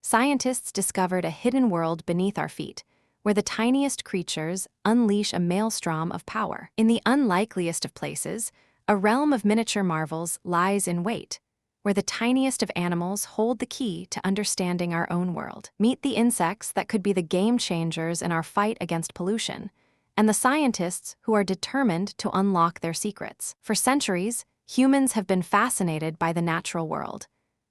scientists discovered a hidden world beneath our feet, where the tiniest creatures unleash a maelstrom of power. In the unlikeliest of places, a realm of miniature marvels lies in wait, where the tiniest of animals hold the key to understanding our own world. Meet the insects that could be the game changers in our fight against pollution, and the scientists who are determined to unlock their secrets. For centuries, humans have been fascinated by the natural world,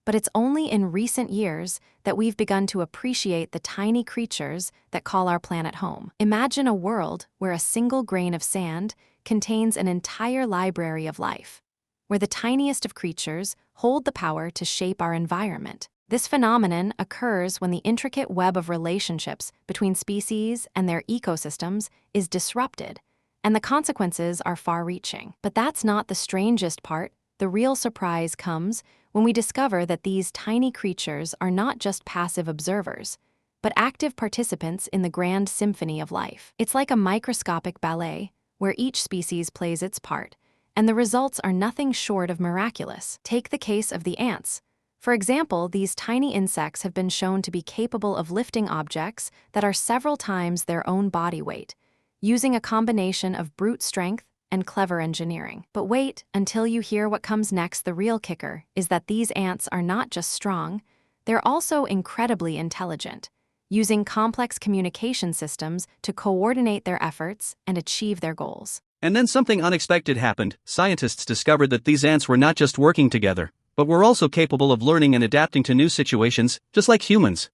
but it's only in recent years that we've begun to appreciate the tiny creatures that call our planet home. Imagine a world where a single grain of sand contains an entire library of life, where the tiniest of creatures hold the power to shape our environment. This phenomenon occurs when the intricate web of relationships between species and their ecosystems is disrupted, and the consequences are far-reaching. But that's not the strangest part. The real surprise comes when we discover that these tiny creatures are not just passive observers, but active participants in the grand symphony of life. It's like a microscopic ballet, where each species plays its part, and the results are nothing short of miraculous. Take the case of the ants. For example, these tiny insects have been shown to be capable of lifting objects that are several times their own body weight, using a combination of brute strength and clever engineering. But wait until you hear what comes next. The real kicker is that these ants are not just strong, they're also incredibly intelligent, using complex communication systems to coordinate their efforts and achieve their goals. And then something unexpected happened. Scientists discovered that these ants were not just working together, but were also capable of learning and adapting to new situations, just like humans.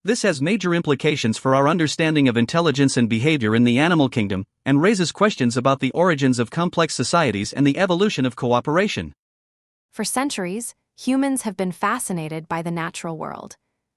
This has major implications for our understanding of intelligence and behavior in the animal kingdom, and raises questions about the origins of complex societies and the evolution of cooperation. For centuries, humans have been fascinated by the natural world,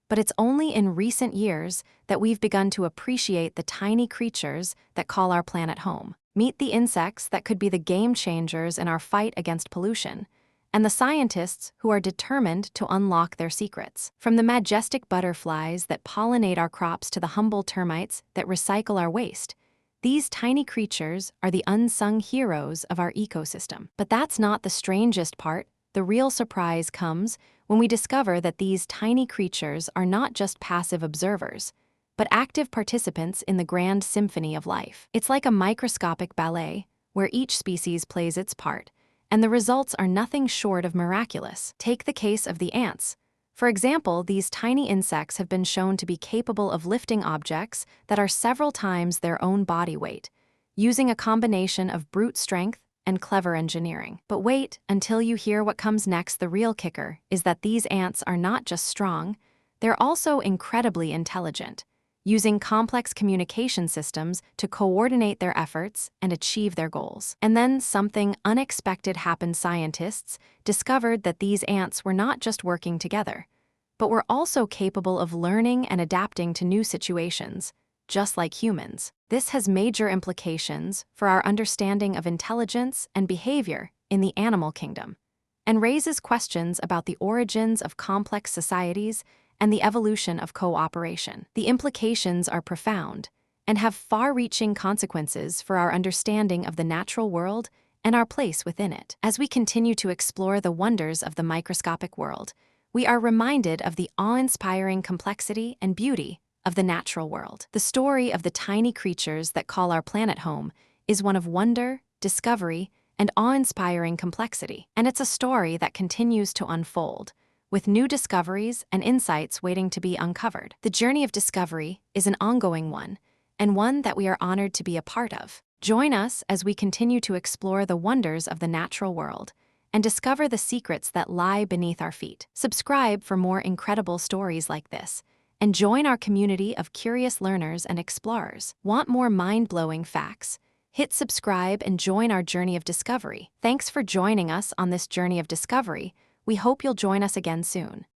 but it's only in recent years that we've begun to appreciate the tiny creatures that call our planet home. Meet the insects that could be the game changers in our fight against pollution, and the scientists who are determined to unlock their secrets. From the majestic butterflies that pollinate our crops to the humble termites that recycle our waste, these tiny creatures are the unsung heroes of our ecosystem. But that's not the strangest part. The real surprise comes when we discover that these tiny creatures are not just passive observers, but active participants in the grand symphony of life. It's like a microscopic ballet, where each species plays its part, and the results are nothing short of miraculous. Take the case of the ants. For example, these tiny insects have been shown to be capable of lifting objects that are several times their own body weight, using a combination of brute strength and clever engineering. But wait until you hear what comes next. The real kicker is that these ants are not just strong, they're also incredibly intelligent, using complex communication systems to coordinate their efforts and achieve their goals. And then something unexpected happened. Scientists discovered that these ants were not just working together, but were also capable of learning and adapting to new situations, just like humans. This has major implications for our understanding of intelligence and behavior in the animal kingdom, and raises questions about the origins of complex societies and the evolution of cooperation. The implications are profound and have far-reaching consequences for our understanding of the natural world and our place within it. As we continue to explore the wonders of the microscopic world, we are reminded of the awe-inspiring complexity and beauty of the natural world. The story of the tiny creatures that call our planet home is one of wonder, discovery, and awe-inspiring complexity. And it's a story that continues to unfold, with new discoveries and insights waiting to be uncovered. The journey of discovery is an ongoing one, and one that we are honored to be a part of. Join us as we continue to explore the wonders of the natural world and discover the secrets that lie beneath our feet. Subscribe for more incredible stories like this, and join our community of curious learners and explorers. Want more mind-blowing facts? Hit subscribe and join our journey of discovery. Thanks for joining us on this journey of discovery. We hope you'll join us again soon.